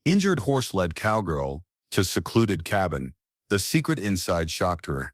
Injured horse led Cowgirl to secluded cabin. The secret inside shocked her.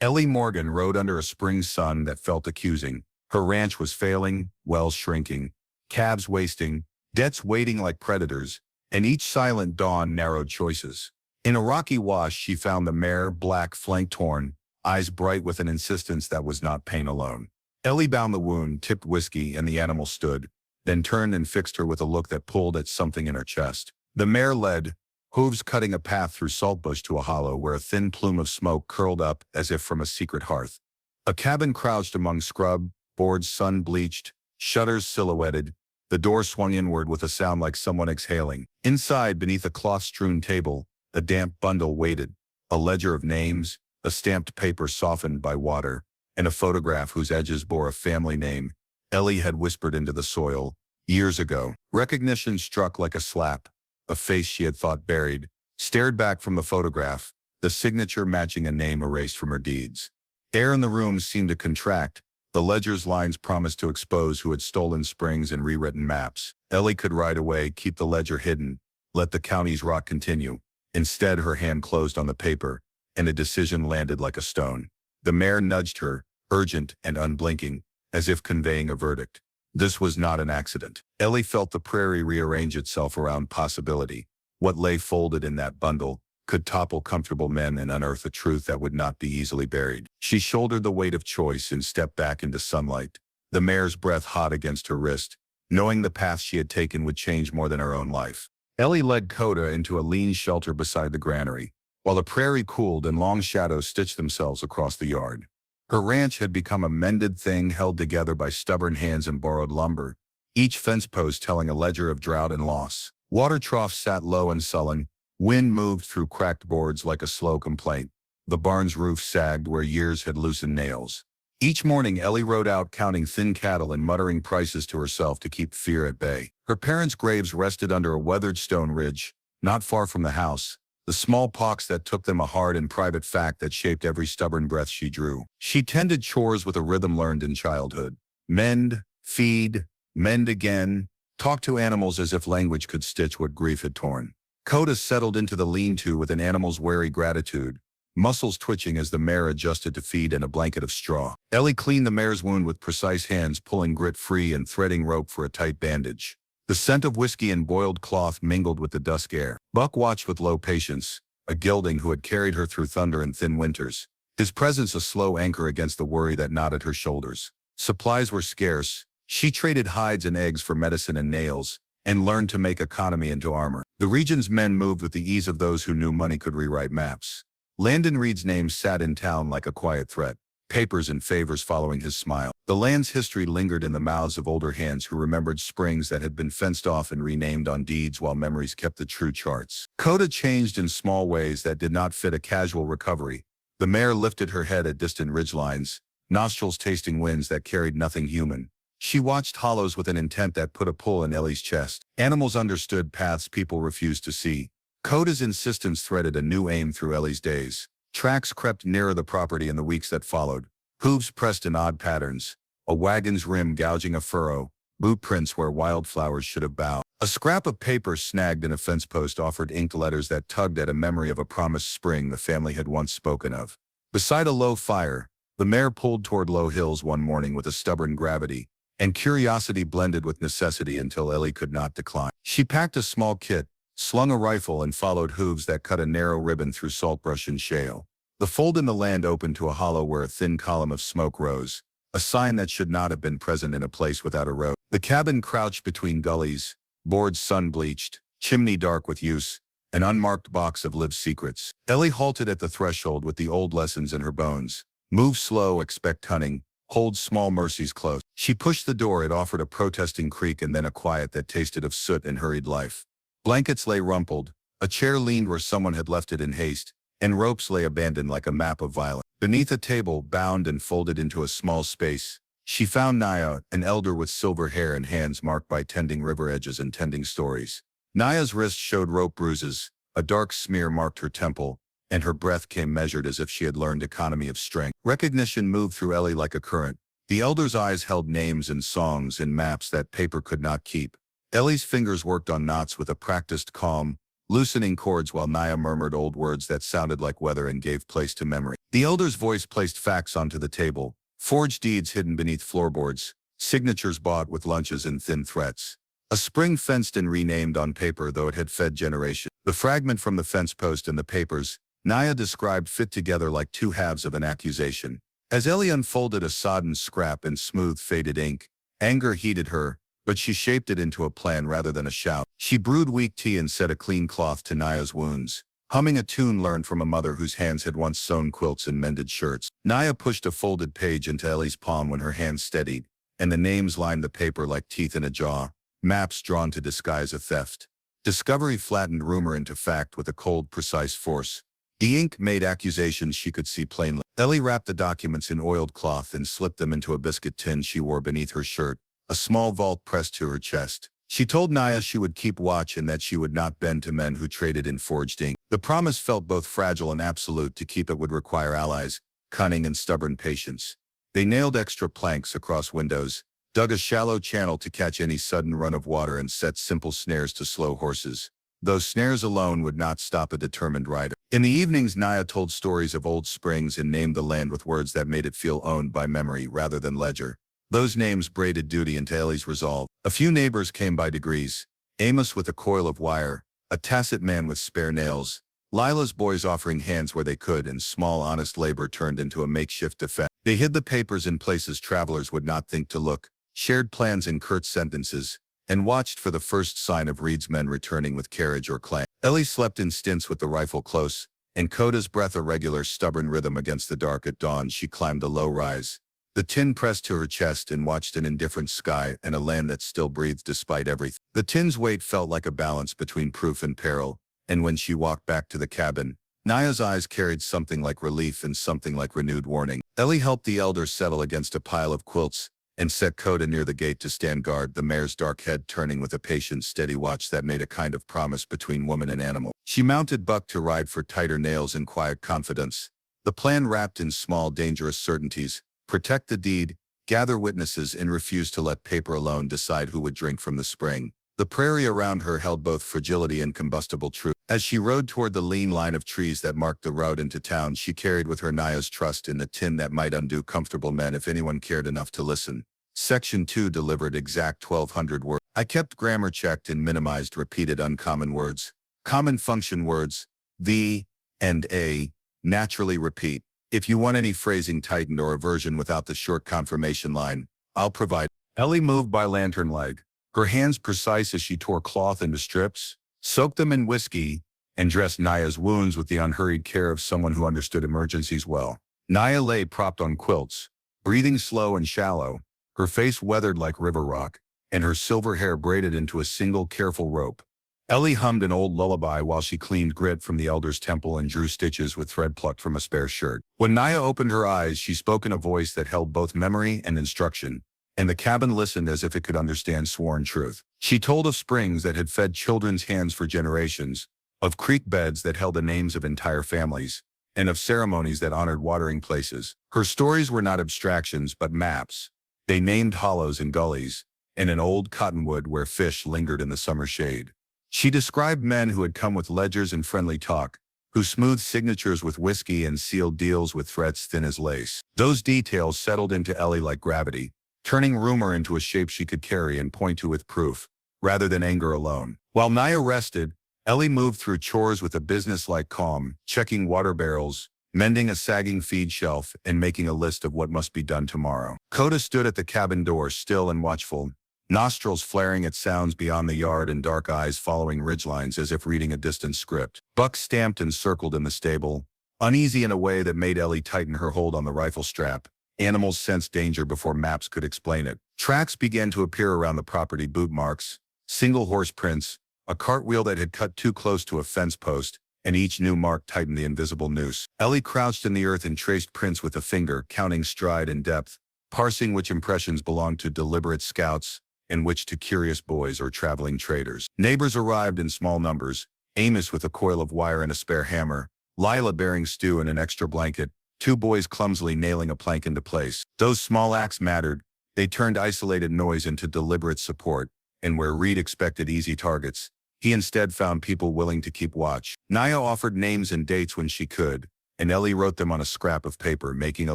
Ellie Morgan rode under a spring sun that felt accusing. Her ranch was failing, wells shrinking, calves wasting, debts waiting like predators, and each silent dawn narrowed choices. In a rocky wash, she found the mare, black, flank torn, eyes bright with an insistence that was not pain alone. Ellie bound the wound, tipped whiskey, and the animal stood, then turned and fixed her with a look that pulled at something in her chest. The mare led, hooves cutting a path through saltbush to a hollow where a thin plume of smoke curled up as if from a secret hearth. A cabin crouched among scrub, boards sun-bleached, shutters silhouetted. The door swung inward with a sound like someone exhaling. Inside, beneath a cloth-strewn table, a damp bundle waited, a ledger of names, a stamped paper softened by water, and a photograph whose edges bore a family name Ellie had whispered into the soil years ago. Recognition struck like a slap. A face she had thought buried stared back from the photograph, the signature matching a name erased from her deeds. Air in the room seemed to contract. The ledger's lines promised to expose who had stolen springs and rewritten maps. Ellie could ride away, keep the ledger hidden, let the county's rot continue. Instead, her hand closed on the paper, and a decision landed like a stone. The mare nudged her, urgent and unblinking, as if conveying a verdict. This was not an accident. Ellie felt the prairie rearrange itself around possibility. What lay folded in that bundle could topple comfortable men and unearth a truth that would not be easily buried. She shouldered the weight of choice and stepped back into sunlight, the mare's breath hot against her wrist, knowing the path she had taken would change more than her own life. Ellie led Coda into a lean shelter beside the granary, while the prairie cooled and long shadows stitched themselves across the yard. Her ranch had become a mended thing held together by stubborn hands and borrowed lumber, each fence post telling a ledger of drought and loss. Water troughs sat low and sullen. Wind moved through cracked boards like a slow complaint. The barn's roof sagged where years had loosened nails. Each morning, Ellie rode out counting thin cattle and muttering prices to herself to keep fear at bay. Her parents' graves rested under a weathered stone ridge, not far from the house, the smallpox that took them a hard and private fact that shaped every stubborn breath she drew. She tended chores with a rhythm learned in childhood. Mend, feed, mend again, talk to animals as if language could stitch what grief had torn. Coda settled into the lean-to with an animal's wary gratitude, muscles twitching as the mare adjusted to feed and a blanket of straw. Ellie cleaned the mare's wound with precise hands, pulling grit free and threading rope for a tight bandage. The scent of whiskey and boiled cloth mingled with the dusk air. Buck watched with low patience, a gelding who had carried her through thunder and thin winters, his presence a slow anchor against the worry that knotted her shoulders. Supplies were scarce. She traded hides and eggs for medicine and nails, and learned to make economy into armor. The region's men moved with the ease of those who knew money could rewrite maps. Landon Reed's name sat in town like a quiet threat, papers and favors following his smile. The land's history lingered in the mouths of older hands who remembered springs that had been fenced off and renamed on deeds while memories kept the true charts. Coda changed in small ways that did not fit a casual recovery. The mare lifted her head at distant ridgelines, nostrils tasting winds that carried nothing human. She watched hollows with an intent that put a pull in Ellie's chest. Animals understood paths people refused to see. Coda's insistence threaded a new aim through Ellie's days. Tracks crept nearer the property in the weeks that followed. Hooves pressed in odd patterns, a wagon's rim gouging a furrow, boot prints where wildflowers should have bowed. A scrap of paper snagged in a fence post offered inked letters that tugged at a memory of a promised spring the family had once spoken of. Beside a low fire, the mare pulled toward low hills one morning with a stubborn gravity, and curiosity blended with necessity until Ellie could not decline. She packed a small kit, slung a rifle, and followed hooves that cut a narrow ribbon through saltbrush and shale. The fold in the land opened to a hollow where a thin column of smoke rose, a sign that should not have been present in a place without a road. The cabin crouched between gullies, boards sun-bleached, chimney dark with use, an unmarked box of lived secrets. Ellie halted at the threshold with the old lessons in her bones. Move slow, expect cunning, hold small mercies close. She pushed the door. It offered a protesting creak and then a quiet that tasted of soot and hurried life. Blankets lay rumpled, a chair leaned where someone had left it in haste, and ropes lay abandoned like a map of violence. Beneath a table, bound and folded into a small space, she found Naya, an elder with silver hair and hands marked by tending river edges and tending stories. Naya's wrist showed rope bruises, a dark smear marked her temple, and her breath came measured as if she had learned economy of strength. Recognition moved through Ellie like a current. The elder's eyes held names and songs and maps that paper could not keep. Ellie's fingers worked on knots with a practiced calm, loosening cords while Naya murmured old words that sounded like weather and gave place to memory. The elder's voice placed facts onto the table, forged deeds hidden beneath floorboards, signatures bought with lunches and thin threats. A spring fenced and renamed on paper, though it had fed generations. The fragment from the fence post and the papers, Naya described, fit together like two halves of an accusation. As Ellie unfolded a sodden scrap in smooth faded ink, anger heated her, but she shaped it into a plan rather than a shout. She brewed weak tea and set a clean cloth to Naya's wounds, humming a tune learned from a mother whose hands had once sewn quilts and mended shirts. Naya pushed a folded page into Ellie's palm when her hand steadied, and the names lined the paper like teeth in a jaw, maps drawn to disguise a theft. Discovery flattened rumor into fact with a cold, precise force. The ink made accusations she could see plainly. Ellie wrapped the documents in oiled cloth and slipped them into a biscuit tin she wore beneath her shirt, a small vault pressed to her chest. She told Naya she would keep watch and that she would not bend to men who traded in forged ink. The promise felt both fragile and absolute. To keep it would require allies, cunning and stubborn patience. They nailed extra planks across windows, dug a shallow channel to catch any sudden run of water, and set simple snares to slow horses. Those snares alone would not stop a determined rider. In the evenings, Naya told stories of old springs and named the land with words that made it feel owned by memory rather than ledger. Those names braided duty into Ellie's resolve. A few neighbors came by degrees. Amos with a coil of wire, a tacit man with spare nails, Lila's boys offering hands where they could, and small honest labor turned into a makeshift defense. They hid the papers in places travelers would not think to look, shared plans in curt sentences, and watched for the first sign of Reed's men returning with carriage or clan. Ellie slept in stints with the rifle close, and Coda's breath a regular stubborn rhythm against the dark. At dawn she climbed the low rise, the tin pressed to her chest, and watched an indifferent sky and a land that still breathed despite everything. The tin's weight felt like a balance between proof and peril, and when she walked back to the cabin, Naya's eyes carried something like relief and something like renewed warning. Ellie helped the elder settle against a pile of quilts, and set Coda near the gate to stand guard, the mare's dark head turning with a patient, steady watch that made a kind of promise between woman and animal. She mounted Buck to ride for tighter nails and quiet confidence. The plan wrapped in small, dangerous certainties: protect the deed, gather witnesses, and refuse to let paper alone decide who would drink from the spring. The prairie around her held both fragility and combustible truth. As she rode toward the lean line of trees that marked the road into town, she carried with her Naya's trust in the tin that might undo comfortable men if anyone cared enough to listen. Section 2 delivered exact 1,200 words. I kept grammar checked and minimized repeated uncommon words. Common function words, the and a, naturally repeat. If you want any phrasing tightened or a version without the short confirmation line, I'll provide. Ellie moved by lantern light, her hands precise as she tore cloth into strips, soaked them in whiskey, and dressed Naya's wounds with the unhurried care of someone who understood emergencies well. Naya lay propped on quilts, breathing slow and shallow, her face weathered like river rock, and her silver hair braided into a single careful rope. Ellie hummed an old lullaby while she cleaned grit from the elder's temple and drew stitches with thread plucked from a spare shirt. When Naya opened her eyes, she spoke in a voice that held both memory and instruction, and the cabin listened as if it could understand sworn truth. She told of springs that had fed children's hands for generations, of creek beds that held the names of entire families, and of ceremonies that honored watering places. Her stories were not abstractions but maps. They named hollows and gullies, and an old cottonwood where fish lingered in the summer shade. She described men who had come with ledgers and friendly talk, who smoothed signatures with whiskey and sealed deals with threads thin as lace. Those details settled into Ellie like gravity, turning rumor into a shape she could carry and point to with proof, rather than anger alone. While Naya rested, Ellie moved through chores with a business-like calm, checking water barrels, mending a sagging feed shelf, and making a list of what must be done tomorrow. Coda stood at the cabin door, still and watchful, nostrils flaring at sounds beyond the yard and dark eyes following ridgelines as if reading a distant script. Buck stamped and circled in the stable, uneasy in a way that made Ellie tighten her hold on the rifle strap. Animals sensed danger before maps could explain it. Tracks began to appear around the property: boot marks, single horse prints, a cartwheel that had cut too close to a fence post, and each new mark tightened the invisible noose. Ellie crouched in the earth and traced prints with a finger, counting stride and depth, parsing which impressions belonged to deliberate scouts and which to curious boys or traveling traders. Neighbors arrived in small numbers, Amos with a coil of wire and a spare hammer, Lila bearing stew and an extra blanket, two boys clumsily nailing a plank into place. Those small acts mattered. They turned isolated noise into deliberate support, and where Reed expected easy targets, He instead found people willing to keep watch. Naya offered names and dates when she could, and Ellie wrote them on a scrap of paper, making a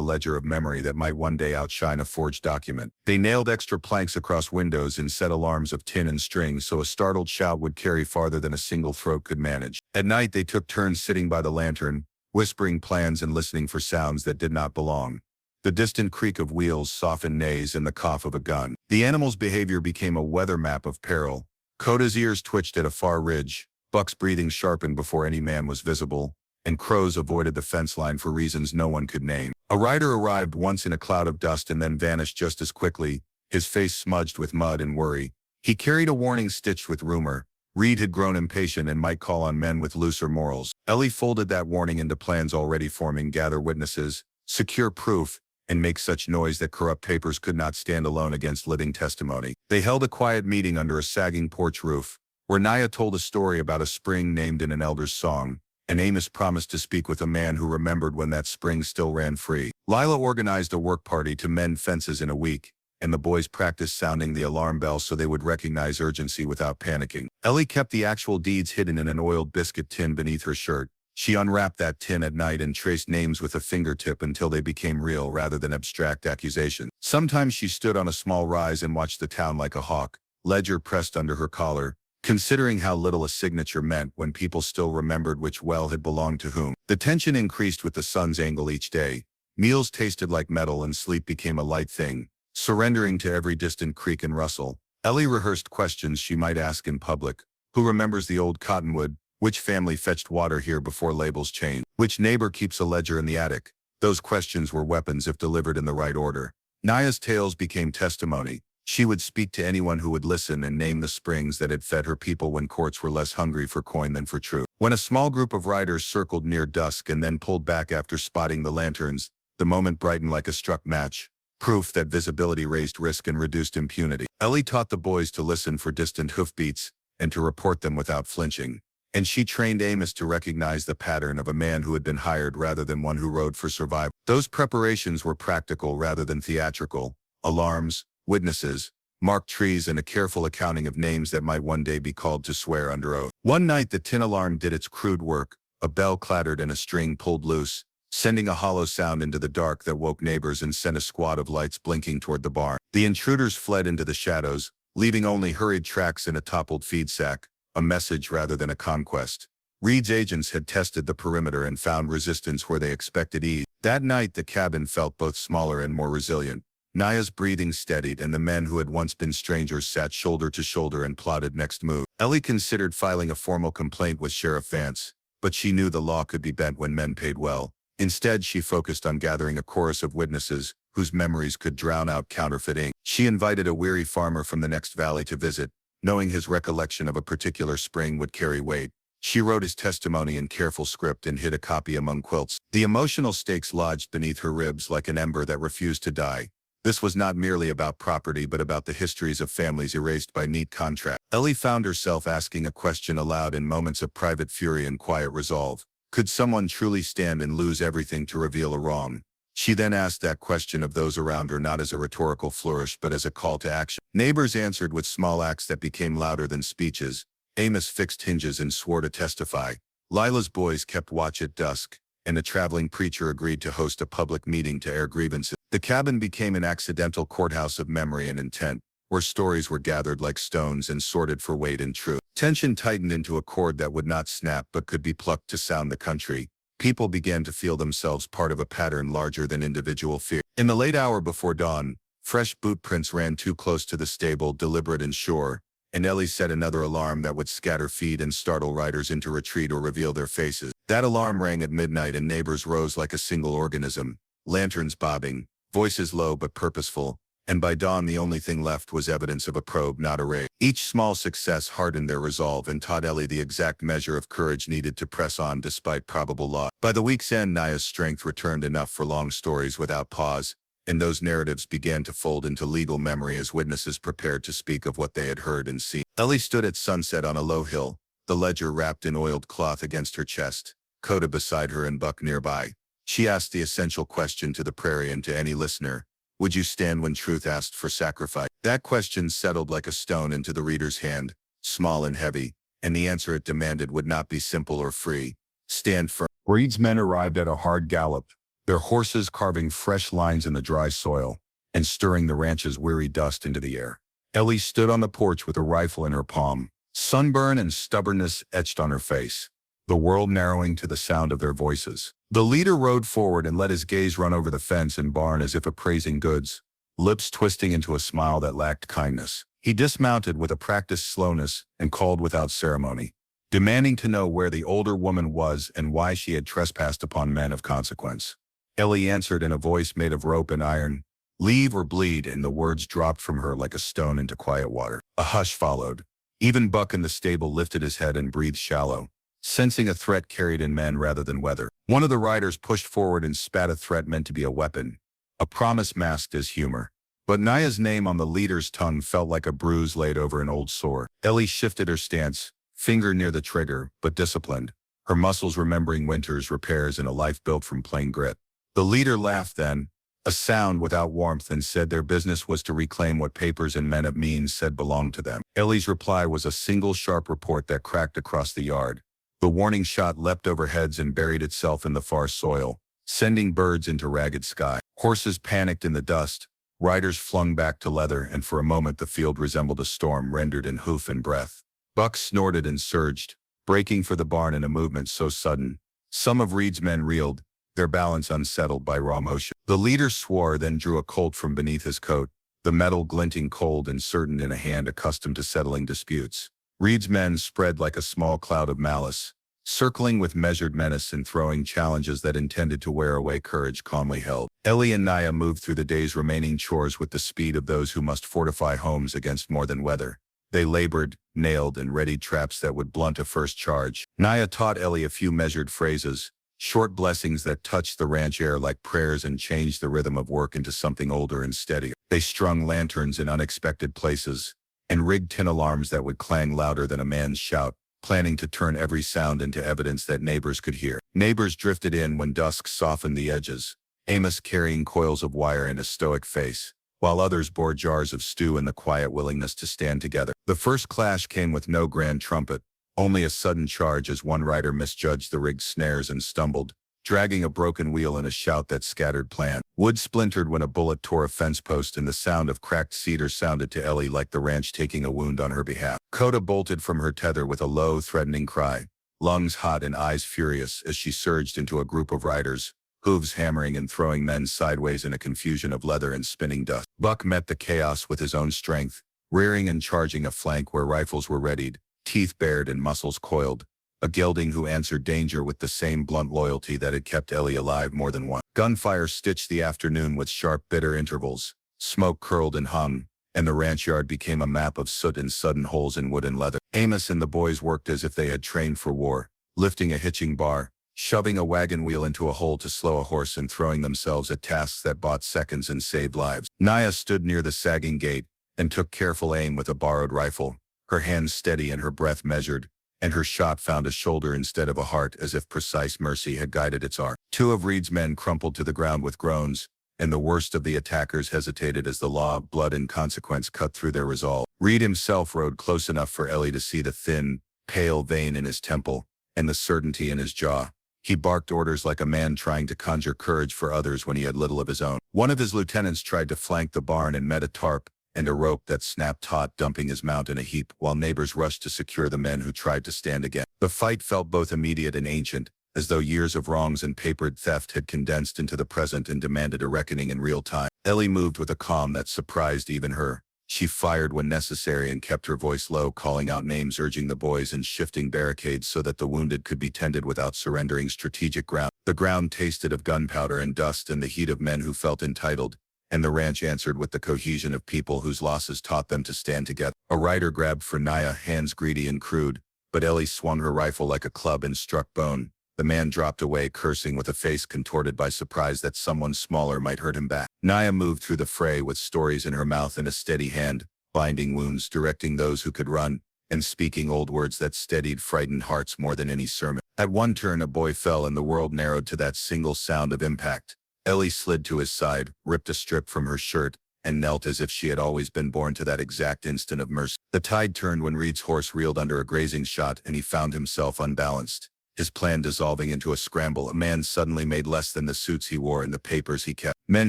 ledger of memory that might one day outshine a forged document. They nailed extra planks across windows and set alarms of tin and string so a startled shout would carry farther than a single throat could manage. At night, they took turns sitting by the lantern, whispering plans and listening for sounds that did not belong. The distant creak of wheels, softened neighs, and the cough of a gun. The animal's behavior became a weather map of peril. Coda's ears twitched at a far ridge, Buck's breathing sharpened before any man was visible, and crows avoided the fence line for reasons no one could name. A rider arrived once in a cloud of dust and then vanished just as quickly, his face smudged with mud and worry. He carried a warning stitched with rumor. Reed had grown impatient and might call on men with looser morals. Ellie folded that warning into plans already forming: gather witnesses, secure proof, and make such noise that corrupt papers could not stand alone against living testimony. They held a quiet meeting under a sagging porch roof, where Naya told a story about a spring named in an elder's song, and Amos promised to speak with a man who remembered when that spring still ran free. Lila organized a work party to mend fences in a week, and the boys practiced sounding the alarm bell so they would recognize urgency without panicking. Ellie kept the actual deeds hidden in an oiled biscuit tin beneath her shirt. She unwrapped that tin at night and traced names with a fingertip until they became real rather than abstract accusations. Sometimes she stood on a small rise and watched the town like a hawk, ledger pressed under her collar, considering how little a signature meant when people still remembered which well had belonged to whom. The tension increased with the sun's angle each day. Meals tasted like metal and sleep became a light thing, surrendering to every distant creak and rustle. Ellie rehearsed questions she might ask in public. Who remembers the old cottonwood? Which family fetched water here before labels changed? Which neighbor keeps a ledger in the attic? Those questions were weapons if delivered in the right order. Naya's tales became testimony. She would speak to anyone who would listen and name the springs that had fed her people when courts were less hungry for coin than for truth. When a small group of riders circled near dusk and then pulled back after spotting the lanterns, the moment brightened like a struck match, proof that visibility raised risk and reduced impunity. Ellie taught the boys to listen for distant hoofbeats and to report them without flinching. And she trained Amos to recognize the pattern of a man who had been hired rather than one who rode for survival. Those preparations were practical rather than theatrical. Alarms, witnesses, marked trees, and a careful accounting of names that might one day be called to swear under oath. One night the tin alarm did its crude work. A bell clattered and a string pulled loose, sending a hollow sound into the dark that woke neighbors and sent a squad of lights blinking toward the barn. The intruders fled into the shadows, leaving only hurried tracks in a toppled feed sack. A message rather than a conquest. Reed's agents had tested the perimeter and found resistance where they expected ease. That night the cabin felt both smaller and more resilient. Naya's breathing steadied and the men who had once been strangers sat shoulder to shoulder and plotted next move. Ellie considered filing a formal complaint with Sheriff Vance, but she knew the law could be bent when men paid well. Instead, she focused on gathering a chorus of witnesses whose memories could drown out counterfeit ink. She invited a weary farmer from the next valley to visit, knowing his recollection of a particular spring would carry weight. She wrote his testimony in careful script and hid a copy among quilts. The emotional stakes lodged beneath her ribs like an ember that refused to die. This was not merely about property but about the histories of families erased by neat contract. Ellie found herself asking a question aloud in moments of private fury and quiet resolve. Could someone truly stand and lose everything to reveal a wrong? She then asked that question of those around her not as a rhetorical flourish but as a call to action. Neighbors answered with small acts that became louder than speeches. Amos fixed hinges and swore to testify. Lila's boys kept watch at dusk, and a traveling preacher agreed to host a public meeting to air grievances. The cabin became an accidental courthouse of memory and intent, where stories were gathered like stones and sorted for weight and truth. Tension tightened into a cord that would not snap but could be plucked to sound the country. People began to feel themselves part of a pattern larger than individual fear. In the late hour before dawn, fresh boot prints ran too close to the stable, deliberate and sure, and Ellie set another alarm that would scatter feed and startle riders into retreat or reveal their faces. That alarm rang at midnight and neighbors rose like a single organism, lanterns bobbing, voices low but purposeful, and by dawn the only thing left was evidence of a probe, not a raid. Each small success hardened their resolve and taught Ellie the exact measure of courage needed to press on despite probable loss. By the week's end, Naya's strength returned enough for long stories without pause, and those narratives began to fold into legal memory as witnesses prepared to speak of what they had heard and seen. Ellie stood at sunset on a low hill, the ledger wrapped in oiled cloth against her chest, Coda beside her and Buck nearby. She asked the essential question to the prairie and to any listener. Would you stand when truth asked for sacrifice? That question settled like a stone into the reader's hand, small and heavy, and the answer it demanded would not be simple or free. Stand firm. Reed's men arrived at a hard gallop, their horses carving fresh lines in the dry soil and stirring the ranch's weary dust into the air. Ellie stood on the porch with a rifle in her palm, sunburn and stubbornness etched on her face, the world narrowing to the sound of their voices. The leader rode forward and let his gaze run over the fence and barn as if appraising goods, lips twisting into a smile that lacked kindness. He dismounted with a practiced slowness and called without ceremony, demanding to know where the older woman was and why she had trespassed upon men of consequence. Ellie answered in a voice made of rope and iron, "Leave or bleed," and the words dropped from her like a stone into quiet water. A hush followed. Even Buck in the stable lifted his head and breathed shallow, sensing a threat carried in men rather than weather. One of the riders pushed forward and spat a threat meant to be a weapon, a promise masked as humor. But Naya's name on the leader's tongue felt like a bruise laid over an old sore. Ellie shifted her stance, finger near the trigger, but disciplined, her muscles remembering winter's repairs and a life built from plain grit. The leader laughed then, a sound without warmth, and said their business was to reclaim what papers and men of means said belonged to them. Ellie's reply was a single sharp report that cracked across the yard. The warning shot leapt over heads and buried itself in the far soil, sending birds into ragged sky. Horses panicked in the dust, riders flung back to leather, and for a moment the field resembled a storm rendered in hoof and breath. Buck snorted and surged, breaking for the barn in a movement so sudden. Some of Reed's men reeled, their balance unsettled by raw motion. The leader swore, then drew a Colt from beneath his coat, the metal glinting cold and certain in a hand accustomed to settling disputes. Reed's men spread like a small cloud of malice, circling with measured menace and throwing challenges that intended to wear away courage calmly held. Ellie and Naya moved through the day's remaining chores with the speed of those who must fortify homes against more than weather. They labored, nailed, and readied traps that would blunt a first charge. Naya taught Ellie a few measured phrases, short blessings that touched the ranch air like prayers and changed the rhythm of work into something older and steadier. They strung lanterns in unexpected places and rigged tin alarms that would clang louder than a man's shout, planning to turn every sound into evidence that neighbors could hear. Neighbors drifted in when dusk softened the edges, Amos carrying coils of wire and a stoic face, while others bore jars of stew and the quiet willingness to stand together. The first clash came with no grand trumpet, only a sudden charge as one rider misjudged the rigged snares and stumbled, dragging a broken wheel and a shout that scattered plans. Wood splintered when a bullet tore a fence post, and the sound of cracked cedar sounded to Ellie like the ranch taking a wound on her behalf. Coda bolted from her tether with a low, threatening cry, lungs hot and eyes furious as she surged into a group of riders, hooves hammering and throwing men sideways in a confusion of leather and spinning dust. Buck met the chaos with his own strength, rearing and charging a flank where rifles were readied, teeth bared and muscles coiled, a gelding who answered danger with the same blunt loyalty that had kept Ellie alive more than once. Gunfire stitched the afternoon with sharp, bitter intervals, smoke curled and hung, and the ranch yard became a map of soot and sudden holes in wood and leather. Amos and the boys worked as if they had trained for war, lifting a hitching bar, shoving a wagon wheel into a hole to slow a horse, and throwing themselves at tasks that bought seconds and saved lives. Naya stood near the sagging gate and took careful aim with a borrowed rifle, her hands steady and her breath measured, and her shot found a shoulder instead of a heart, as if precise mercy had guided its arc. Two of Reed's men crumpled to the ground with groans, and the worst of the attackers hesitated as the law of blood and consequence cut through their resolve. Reed himself rode close enough for Ellie to see the thin, pale vein in his temple and the certainty in his jaw. He barked orders like a man trying to conjure courage for others when he had little of his own. One of his lieutenants tried to flank the barn and met a tarp and a rope that snapped taut, dumping his mount in a heap, while neighbors rushed to secure the men who tried to stand again. The fight felt both immediate and ancient, as though years of wrongs and papered theft had condensed into the present and demanded a reckoning in real time. Ellie moved with a calm that surprised even her. She fired when necessary and kept her voice low, calling out names, urging the boys, and shifting barricades so that the wounded could be tended without surrendering strategic ground. The ground tasted of gunpowder and dust and the heat of men who felt entitled, and the ranch answered with the cohesion of people whose losses taught them to stand together. A rider grabbed for Naya, hands greedy and crude, but Ellie swung her rifle like a club and struck bone. The man dropped away, cursing with a face contorted by surprise that someone smaller might hurt him back. Naya moved through the fray with stories in her mouth and a steady hand, binding wounds, directing those who could run, and speaking old words that steadied frightened hearts more than any sermon. At one turn a boy fell and the world narrowed to that single sound of impact. Ellie slid to his side, ripped a strip from her shirt, and knelt as if she had always been born to that exact instant of mercy. The tide turned when Reed's horse reeled under a grazing shot and he found himself unbalanced. His plan dissolving into a scramble, a man suddenly made less than the suits he wore and the papers he kept. Men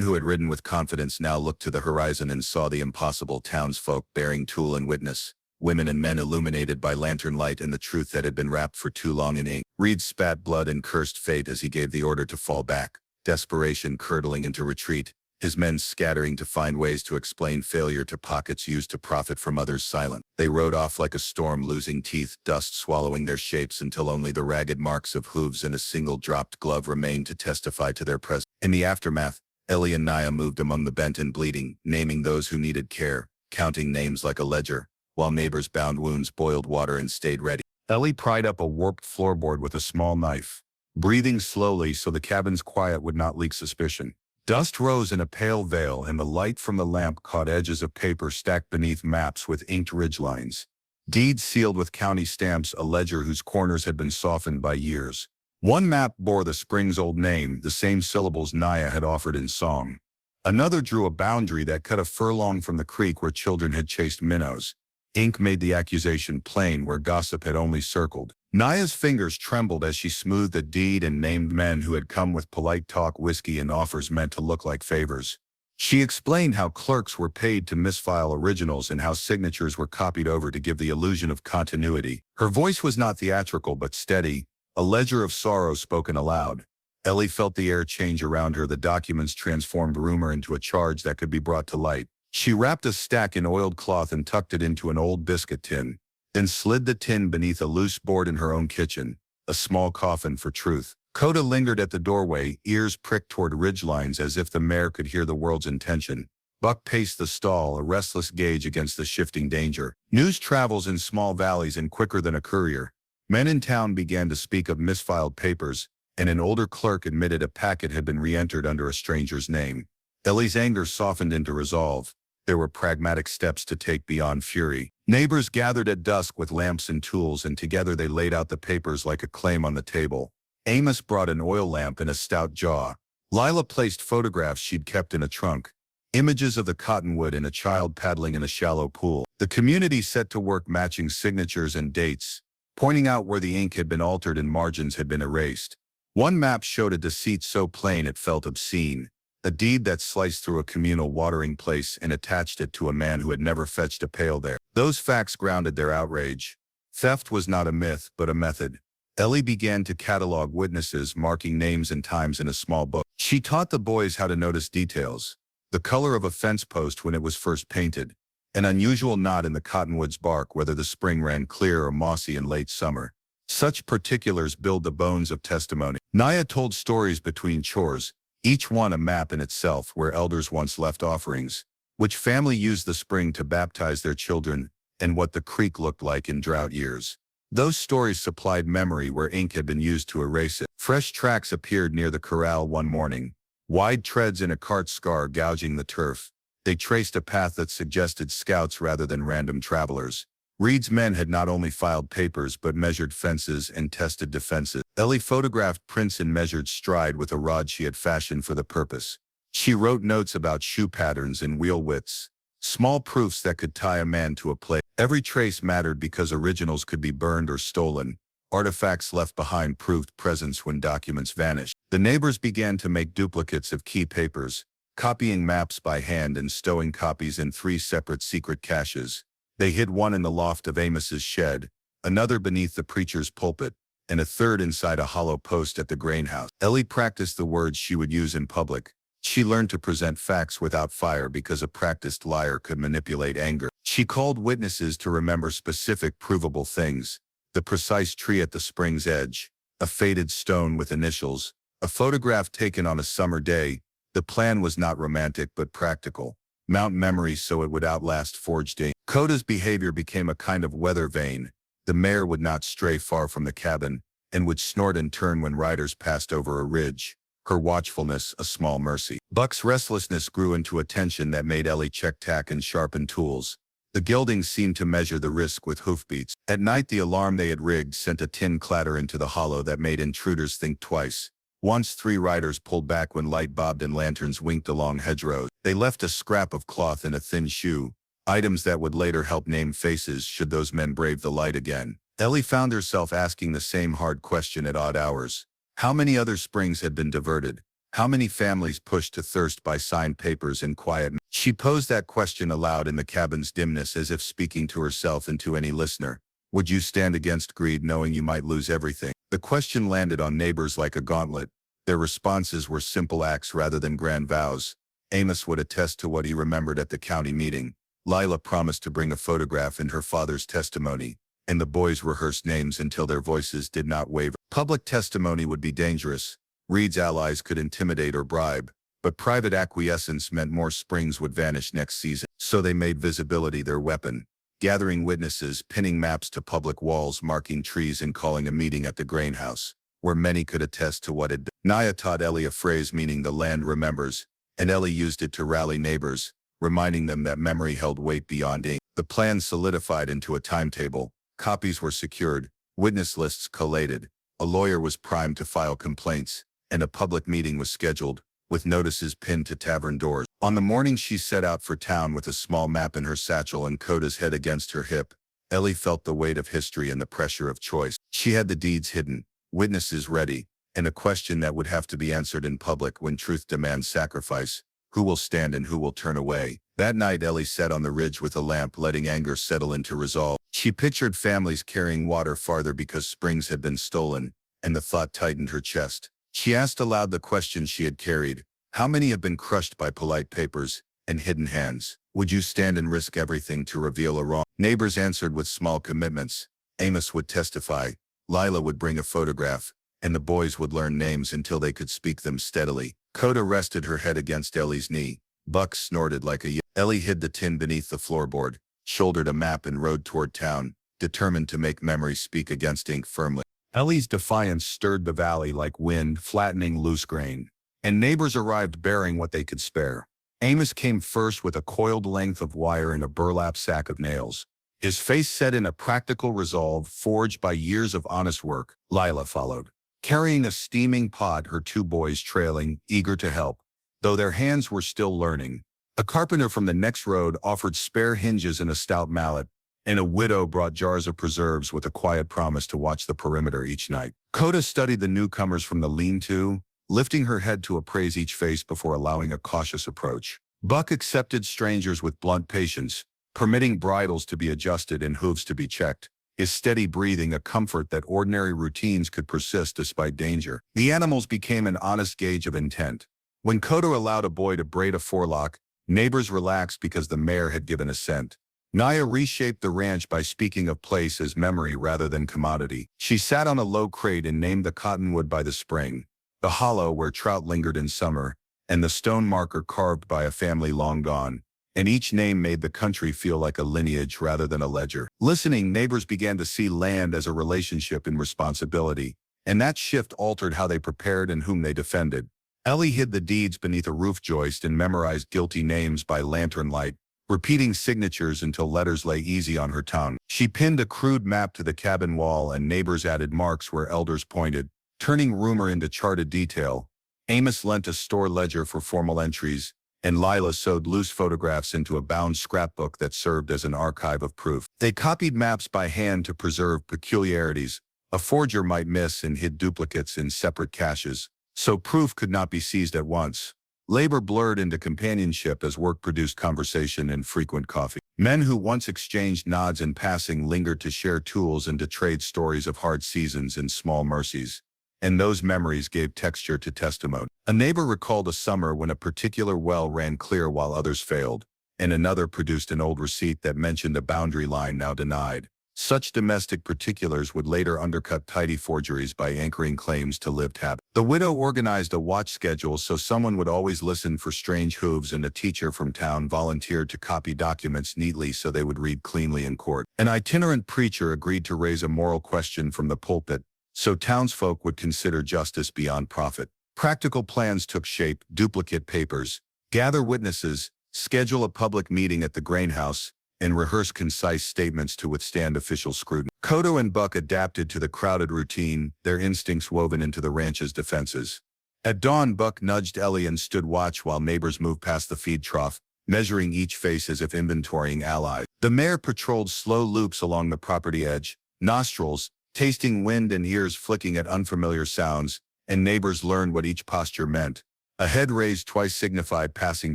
who had ridden with confidence now looked to the horizon and saw the impossible townsfolk bearing tool and witness. Women and men illuminated by lantern light and the truth that had been wrapped for too long in ink. Reed spat blood and cursed fate as he gave the order to fall back, desperation curdling into retreat, his men scattering to find ways to explain failure to pockets used to profit from others' silence. They rode off like a storm, losing teeth, dust swallowing their shapes until only the ragged marks of hooves and a single dropped glove remained to testify to their presence. In the aftermath, Ellie and Nia moved among the bent and bleeding, naming those who needed care, counting names like a ledger, while neighbors bound wounds, boiled water, and stayed ready. Ellie pried up a warped floorboard with a small knife, breathing slowly so the cabin's quiet would not leak suspicion. Dust rose in a pale veil, and the light from the lamp caught edges of paper stacked beneath maps with inked ridgelines. Deeds sealed with county stamps, a ledger whose corners had been softened by years. One map bore the spring's old name, the same syllables Nia had offered in song. Another drew a boundary that cut a furlong from the creek where children had chased minnows. Ink made the accusation plain where gossip had only circled. Nia's fingers trembled as she smoothed the deed and named men who had come with polite talk, whiskey, and offers meant to look like favors. She explained how clerks were paid to misfile originals and how signatures were copied over to give the illusion of continuity. Her voice was not theatrical but steady, a ledger of sorrow spoken aloud. Ellie felt the air change around her. The documents transformed rumor into a charge that could be brought to light. She wrapped a stack in oiled cloth and tucked it into an old biscuit tin, then slid the tin beneath a loose board in her own kitchen, a small coffin for truth. Coda lingered at the doorway, ears pricked toward ridgelines as if the mare could hear the world's intention. Buck paced the stall, a restless gauge against the shifting danger. News travels in small valleys and quicker than a courier. Men in town began to speak of misfiled papers, and an older clerk admitted a packet had been re-entered under a stranger's name. Ellie's anger softened into resolve. There were pragmatic steps to take beyond fury. Neighbors gathered at dusk with lamps and tools, and together they laid out the papers like a claim on the table. Amos brought an oil lamp and a stout jaw. Lila placed photographs she'd kept in a trunk, images of the cottonwood and a child paddling in a shallow pool. The community set to work matching signatures and dates, pointing out where the ink had been altered and margins had been erased. One map showed a deceit so plain it felt obscene. A deed that sliced through a communal watering place and attached it to a man who had never fetched a pail there. Those facts grounded their outrage. Theft was not a myth, but a method. Ellie began to catalog witnesses, marking names and times in a small book. She taught the boys how to notice details. The color of a fence post when it was first painted. An unusual knot in the cottonwood's bark, whether the spring ran clear or mossy in late summer. Such particulars build the bones of testimony. Nia told stories between chores, each one a map in itself, where elders once left offerings, which family used the spring to baptize their children, and what the creek looked like in drought years. Those stories supplied memory where ink had been used to erase it. Fresh tracks appeared near the corral one morning, wide treads in a cart scar gouging the turf. They traced a path that suggested scouts rather than random travelers. Reed's men had not only filed papers but measured fences and tested defenses. Ellie photographed prints and measured stride with a rod she had fashioned for the purpose. She wrote notes about shoe patterns and wheel widths, small proofs that could tie a man to a place. Every trace mattered because originals could be burned or stolen. Artifacts left behind proved presence when documents vanished. The neighbors began to make duplicates of key papers, copying maps by hand and stowing copies in 3 separate secret caches. They hid one in the loft of Amos's shed, another beneath the preacher's pulpit, and a third inside a hollow post at the grain house. Ellie practiced the words she would use in public. She learned to present facts without fire because a practiced liar could manipulate anger. She called witnesses to remember specific provable things: the precise tree at the spring's edge, a faded stone with initials, a photograph taken on a summer day. The plan was not romantic but practical. Mount memories so it would outlast forged ink. Coda's behavior became a kind of weather vane. The mare would not stray far from the cabin, and would snort and turn when riders passed over a ridge, her watchfulness a small mercy. Buck's restlessness grew into a tension that made Ellie check tack and sharpen tools. The geldings seemed to measure the risk with hoofbeats. At night the alarm they had rigged sent a tin clatter into the hollow that made intruders think twice. Once 3 riders pulled back when light bobbed and lanterns winked along hedgerows. They left a scrap of cloth and a thin shoe, items that would later help name faces should those men brave the light again. Ellie found herself asking the same hard question at odd hours. How many other springs had been diverted? How many families pushed to thirst by signed papers and quiet? She posed that question aloud in the cabin's dimness as if speaking to herself and to any listener. Would you stand against greed knowing you might lose everything? The question landed on neighbors like a gauntlet. Their responses were simple acts rather than grand vows. Amos would attest to what he remembered at the county meeting. Lila promised to bring a photograph and her father's testimony, and the boys rehearsed names until their voices did not waver. Public testimony would be dangerous. Reed's allies could intimidate or bribe, but private acquiescence meant more springs would vanish next season. So they made visibility their weapon, gathering witnesses, pinning maps to public walls, marking trees, and calling a meeting at the grain house, where many could attest to what had been. Naya taught Ellie a phrase meaning the land remembers, and Ellie used it to rally neighbors, reminding them that memory held weight beyond ink. The plan solidified into a timetable. Copies were secured, witness lists collated, a lawyer was primed to file complaints, and a public meeting was scheduled, with notices pinned to tavern doors. On the morning she set out for town with a small map in her satchel and Coda's head against her hip, Ellie felt the weight of history and the pressure of choice. She had the deeds hidden, witnesses ready, and a question that would have to be answered in public when truth demands sacrifice. Who will stand and who will turn away? That night Ellie sat on the ridge with a lamp, letting anger settle into resolve. She pictured families carrying water farther because springs had been stolen, and the thought tightened her chest. She asked aloud the question she had carried. How many have been crushed by polite papers and hidden hands? Would you stand and risk everything to reveal a wrong? Neighbors answered with small commitments. Amos would testify, Lila would bring a photograph, and the boys would learn names until they could speak them steadily. Coda rested her head against Ellie's knee. Buck snorted like a Ellie hid the tin beneath the floorboard, shouldered a map and rode toward town, determined to make memory speak against ink firmly. Ellie's defiance stirred the valley like wind, flattening loose grain, and neighbors arrived bearing what they could spare. Amos came first with a coiled length of wire and a burlap sack of nails, his face set in a practical resolve forged by years of honest work. Lila followed, carrying a steaming pot, her 2 boys trailing, eager to help, though their hands were still learning. A carpenter from the next road offered spare hinges and a stout mallet, and a widow brought jars of preserves with a quiet promise to watch the perimeter each night. Coda studied the newcomers from the lean-to, lifting her head to appraise each face before allowing a cautious approach. Buck accepted strangers with blunt patience, permitting bridles to be adjusted and hooves to be checked, his steady breathing a comfort that ordinary routines could persist despite danger. The animals became an honest gauge of intent. When Coda allowed a boy to braid a forelock, neighbors relaxed because the mare had given assent. Naya reshaped the ranch by speaking of place as memory rather than commodity. She sat on a low crate and named the cottonwood by the spring, the hollow where trout lingered in summer, and the stone marker carved by a family long gone, and each name made the country feel like a lineage rather than a ledger. Listening, neighbors began to see land as a relationship and responsibility, and that shift altered how they prepared and whom they defended. Ellie hid the deeds beneath a roof joist and memorized guilty names by lantern light, repeating signatures until letters lay easy on her tongue. She pinned a crude map to the cabin wall and neighbors added marks where elders pointed, turning rumor into charted detail. Amos lent a store ledger for formal entries, and Lila sewed loose photographs into a bound scrapbook that served as an archive of proof. They copied maps by hand to preserve peculiarities a forger might miss and hid duplicates in separate caches, so proof could not be seized at once. Labor blurred into companionship as work produced conversation and frequent coffee. Men who once exchanged nods in passing lingered to share tools and to trade stories of hard seasons and small mercies, and those memories gave texture to testimony. A neighbor recalled a summer when a particular well ran clear while others failed, and another produced an old receipt that mentioned a boundary line now denied. Such domestic particulars would later undercut tidy forgeries by anchoring claims to lived habit. The widow organized a watch schedule so someone would always listen for strange hooves, and a teacher from town volunteered to copy documents neatly so they would read cleanly in court. An itinerant preacher agreed to raise a moral question from the pulpit, so townsfolk would consider justice beyond profit. Practical plans took shape: duplicate papers, gather witnesses, schedule a public meeting at the grain house, and rehearse concise statements to withstand official scrutiny. Coda and Buck adapted to the crowded routine, their instincts woven into the ranch's defenses. At dawn, Buck nudged Ellie and stood watch while neighbors moved past the feed trough, measuring each face as if inventorying allies. The mare patrolled slow loops along the property edge, nostrils, tasting wind and ears flicking at unfamiliar sounds, and neighbors learned what each posture meant. A head raised twice signified passing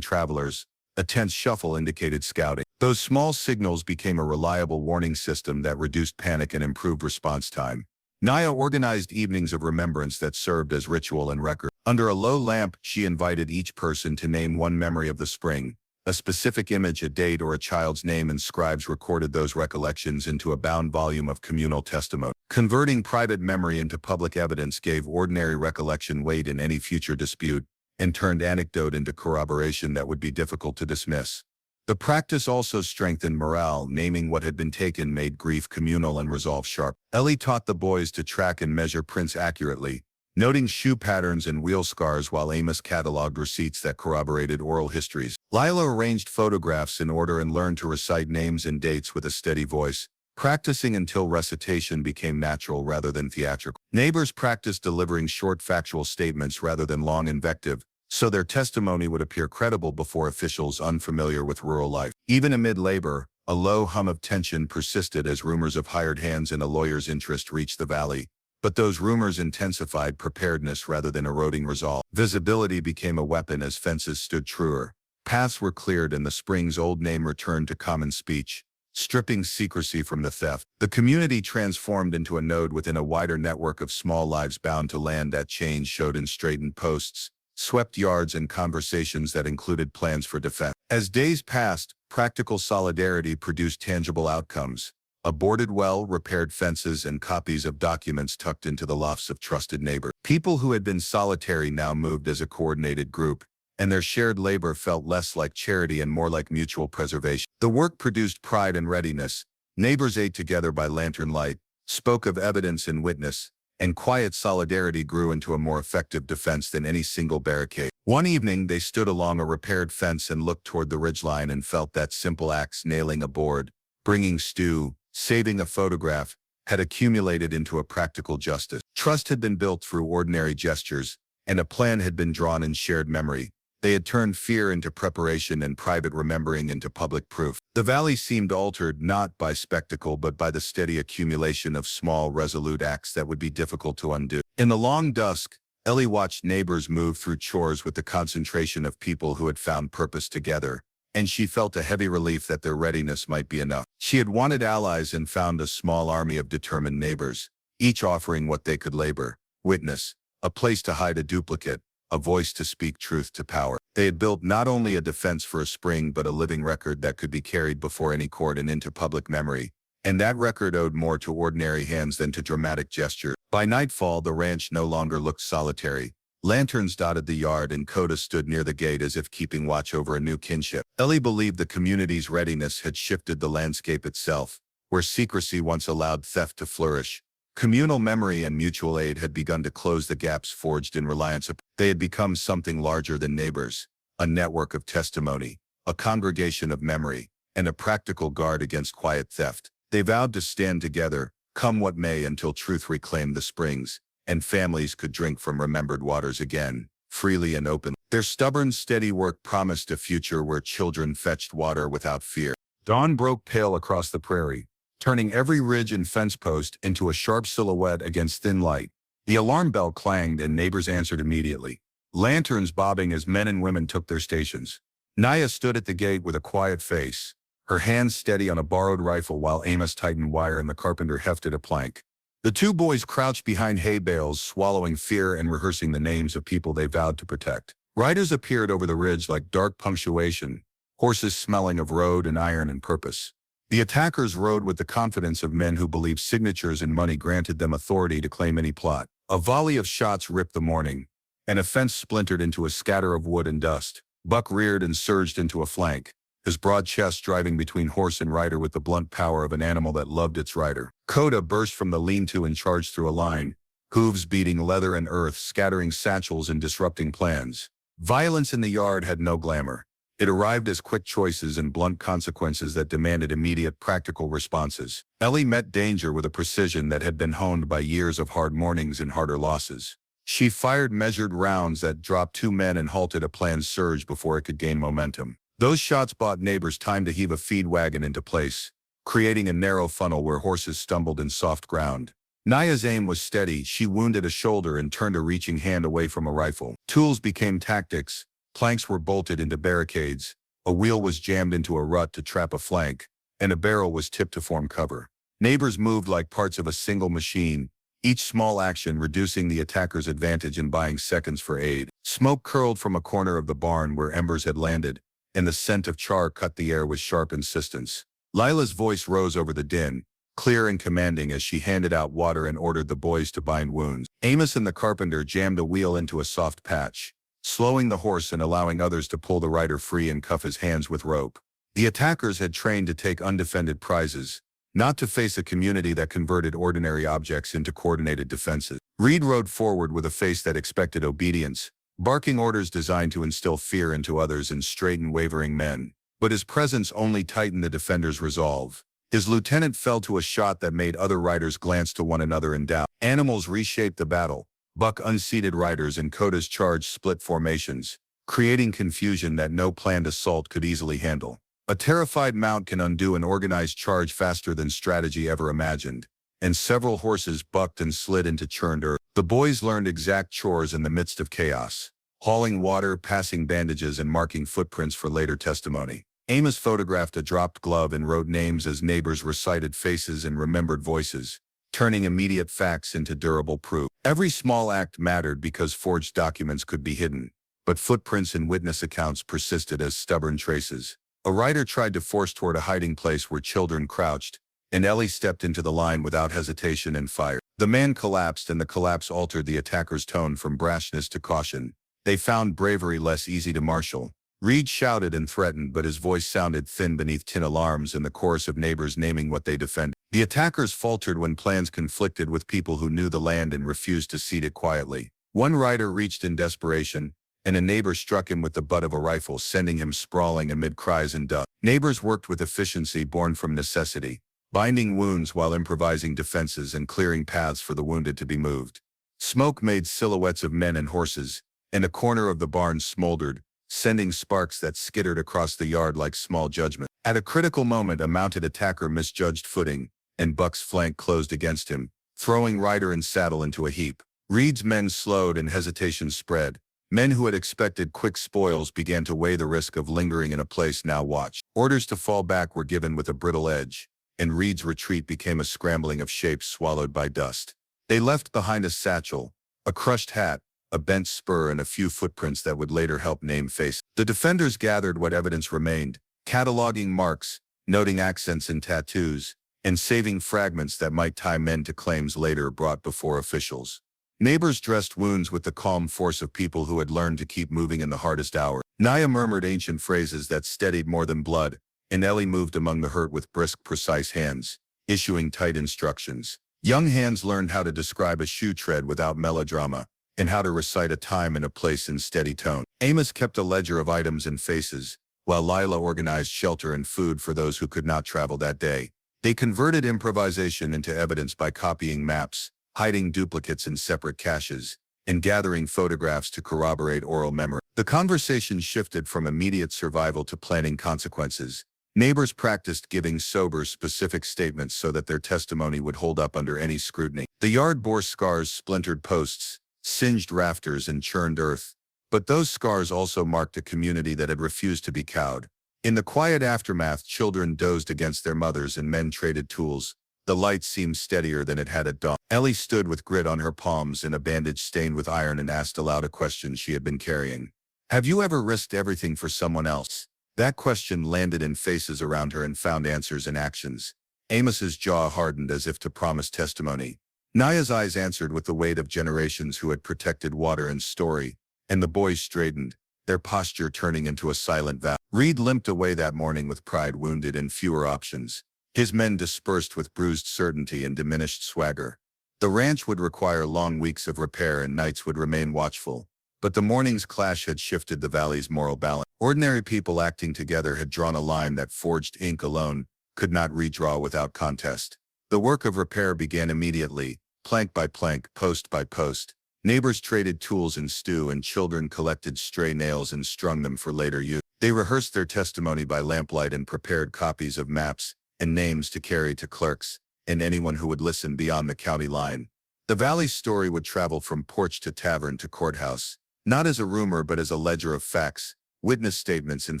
travelers. A tense shuffle indicated scouting. Those small signals became a reliable warning system that reduced panic and improved response time. Naya organized evenings of remembrance that served as ritual and record. Under a low lamp, she invited each person to name one memory of the spring. A specific image, a date, or a child's name, and scribes recorded those recollections into a bound volume of communal testimony. Converting private memory into public evidence gave ordinary recollection weight in any future dispute, and turned anecdote into corroboration that would be difficult to dismiss. The practice also strengthened morale. Naming what had been taken made grief communal and resolve sharp. Ellie taught the boys to track and measure prints accurately, noting shoe patterns and wheel scars, while Amos cataloged receipts that corroborated oral histories. Lila arranged photographs in order and learned to recite names and dates with a steady voice, practicing until recitation became natural rather than theatrical. Neighbors practiced delivering short factual statements rather than long invective, so their testimony would appear credible before officials unfamiliar with rural life. Even amid labor, a low hum of tension persisted as rumors of hired hands in a lawyer's interest reached the valley. But those rumors intensified preparedness rather than eroding resolve. Visibility became a weapon as fences stood truer. Paths were cleared and the spring's old name returned to common speech, stripping secrecy from the theft. The community transformed into a node within a wider network of small lives bound to land. That change showed in straightened posts, swept yards, and conversations that included plans for defense. As days passed, practical solidarity produced tangible outcomes. A boarded well, repaired fences, and copies of documents tucked into the lofts of trusted neighbors. People who had been solitary now moved as a coordinated group, and their shared labor felt less like charity and more like mutual preservation. The work produced pride and readiness. Neighbors ate together by lantern light, spoke of evidence and witness, and quiet solidarity grew into a more effective defense than any single barricade. One evening, they stood along a repaired fence and looked toward the ridgeline and felt that simple acts, nailing a board, bringing stew, saving a photograph, had accumulated into a practical justice. Trust had been built through ordinary gestures, and a plan had been drawn in shared memory. They had turned fear into preparation and private remembering into public proof. The valley seemed altered not by spectacle but by the steady accumulation of small, resolute acts that would be difficult to undo. In the long dusk, Ellie watched neighbors move through chores with the concentration of people who had found purpose together, and she felt a heavy relief that their readiness might be enough. She had wanted allies and found a small army of determined neighbors, each offering what they could labor, witness, a place to hide a duplicate, a voice to speak truth to power. They had built not only a defense for a spring but a living record that could be carried before any court and into public memory, and that record owed more to ordinary hands than to dramatic gesture. By nightfall, the ranch no longer looked solitary. Lanterns dotted the yard and Coda stood near the gate as if keeping watch over a new kinship. Ellie believed the community's readiness had shifted the landscape itself. Where secrecy once allowed theft to flourish, communal memory and mutual aid had begun to close the gaps forged in reliance. They had become something larger than neighbors, a network of testimony, a congregation of memory, and a practical guard against quiet theft. They vowed to stand together, come what may, until truth reclaimed the springs, and families could drink from remembered waters again, freely and openly. Their stubborn, steady work promised a future where children fetched water without fear. Dawn broke pale across the prairie, turning every ridge and fence post into a sharp silhouette against thin light. The alarm bell clanged and neighbors answered immediately, lanterns bobbing as men and women took their stations. Naya stood at the gate with a quiet face, her hands steady on a borrowed rifle while Amos tightened wire and the carpenter hefted a plank. The two boys crouched behind hay bales, swallowing fear and rehearsing the names of people they vowed to protect. Riders appeared over the ridge like dark punctuation, horses smelling of road and iron and purpose. The attackers rode with the confidence of men who believed signatures and money granted them authority to claim any plot. A volley of shots ripped the morning, and a fence splintered into a scatter of wood and dust. Buck reared and surged into a flank, his broad chest driving between horse and rider with the blunt power of an animal that loved its rider. Coda burst from the lean-to and charged through a line, hooves beating leather and earth, scattering satchels and disrupting plans. Violence in the yard had no glamour. It arrived as quick choices and blunt consequences that demanded immediate practical responses. Ellie met danger with a precision that had been honed by years of hard mornings and harder losses. She fired measured rounds that dropped two men and halted a planned surge before it could gain momentum. Those shots bought neighbors time to heave a feed wagon into place, creating a narrow funnel where horses stumbled in soft ground. Naya's aim was steady. She wounded a shoulder and turned a reaching hand away from a rifle. Tools became tactics. Planks were bolted into barricades. A wheel was jammed into a rut to trap a flank, and a barrel was tipped to form cover. Neighbors moved like parts of a single machine, each small action reducing the attacker's advantage and buying seconds for aid. Smoke curled from a corner of the barn where embers had landed, and the scent of char cut the air with sharp insistence. Lila's voice rose over the din, clear and commanding as she handed out water and ordered the boys to bind wounds. Amos and the carpenter jammed a wheel into a soft patch, slowing the horse and allowing others to pull the rider free and cuff his hands with rope. The attackers had trained to take undefended prizes, not to face a community that converted ordinary objects into coordinated defenses. Reed rode forward with a face that expected obedience, barking orders designed to instill fear into others and straighten wavering men. But his presence only tightened the defenders' resolve. His lieutenant fell to a shot that made other riders glance to one another in doubt. Animals reshaped the battle. Buck unseated riders and Koda's charge split formations, creating confusion that no planned assault could easily handle. A terrified mount can undo an organized charge faster than strategy ever imagined, and several horses bucked and slid into churned earth. The boys learned exact chores in the midst of chaos, hauling water, passing bandages, and marking footprints for later testimony. Amos photographed a dropped glove and wrote names as neighbors recited faces and remembered voices, turning immediate facts into durable proof. Every small act mattered because forged documents could be hidden, but footprints and witness accounts persisted as stubborn traces. A rider tried to force toward a hiding place where children crouched, and Ellie stepped into the line without hesitation and fired. The man collapsed, and the collapse altered the attacker's tone from brashness to caution. They found bravery less easy to marshal. Reed shouted and threatened, but his voice sounded thin beneath tin alarms and the chorus of neighbors naming what they defended. The attackers faltered when plans conflicted with people who knew the land and refused to cede it quietly. One rider reached in desperation, and a neighbor struck him with the butt of a rifle, sending him sprawling amid cries and dust. Neighbors worked with efficiency born from necessity, binding wounds while improvising defenses and clearing paths for the wounded to be moved. Smoke made silhouettes of men and horses, and a corner of the barn smoldered, sending sparks that skittered across the yard like small judgment. At a critical moment, a mounted attacker misjudged footing, and Buck's flank closed against him, throwing rider and saddle into a heap. Reed's men slowed and hesitation spread. Men who had expected quick spoils began to weigh the risk of lingering in a place now watched. Orders to fall back were given with a brittle edge, and Reed's retreat became a scrambling of shapes swallowed by dust. They left behind a satchel, a crushed hat, a bent spur, and a few footprints that would later help name faces. The defenders gathered what evidence remained, cataloging marks, noting accents and tattoos, and saving fragments that might tie men to claims later brought before officials. Neighbors dressed wounds with the calm force of people who had learned to keep moving in the hardest hour. Naya murmured ancient phrases that steadied more than blood, and Ellie moved among the hurt with brisk, precise hands, issuing tight instructions. Young hands learned how to describe a shoe tread without melodrama, and how to recite a time and a place in steady tone. Amos kept a ledger of items and faces, while Lila organized shelter and food for those who could not travel that day. They converted improvisation into evidence by copying maps, hiding duplicates in separate caches, and gathering photographs to corroborate oral memory. The conversation shifted from immediate survival to planning consequences. Neighbors practiced giving sober, specific statements so that their testimony would hold up under any scrutiny. The yard bore scars, splintered posts, singed rafters, and churned earth, but those scars also marked a community that had refused to be cowed. In the quiet aftermath, children dozed against their mothers and men traded tools. The light seemed steadier than it had at dawn. Ellie stood with grit on her palms and a bandage stained with iron and asked aloud a question she had been carrying. "Have you ever risked everything for someone else?" That question landed in faces around her and found answers in actions. Amos's jaw hardened as if to promise testimony. Naya's eyes answered with the weight of generations who had protected water and story, and the boys straightened, their posture turning into a silent vow. Reed limped away that morning with pride wounded and fewer options. His men dispersed with bruised certainty and diminished swagger. The ranch would require long weeks of repair and nights would remain watchful, but the morning's clash had shifted the valley's moral balance. Ordinary people acting together had drawn a line that forged ink alone could not redraw without contest. The work of repair began immediately, plank by plank, post by post. Neighbors traded tools and stew, and children collected stray nails and strung them for later use. They rehearsed their testimony by lamplight and prepared copies of maps and names to carry to clerks and anyone who would listen beyond the county line. The valley's story would travel from porch to tavern to courthouse, not as a rumor but as a ledger of facts, witness statements, and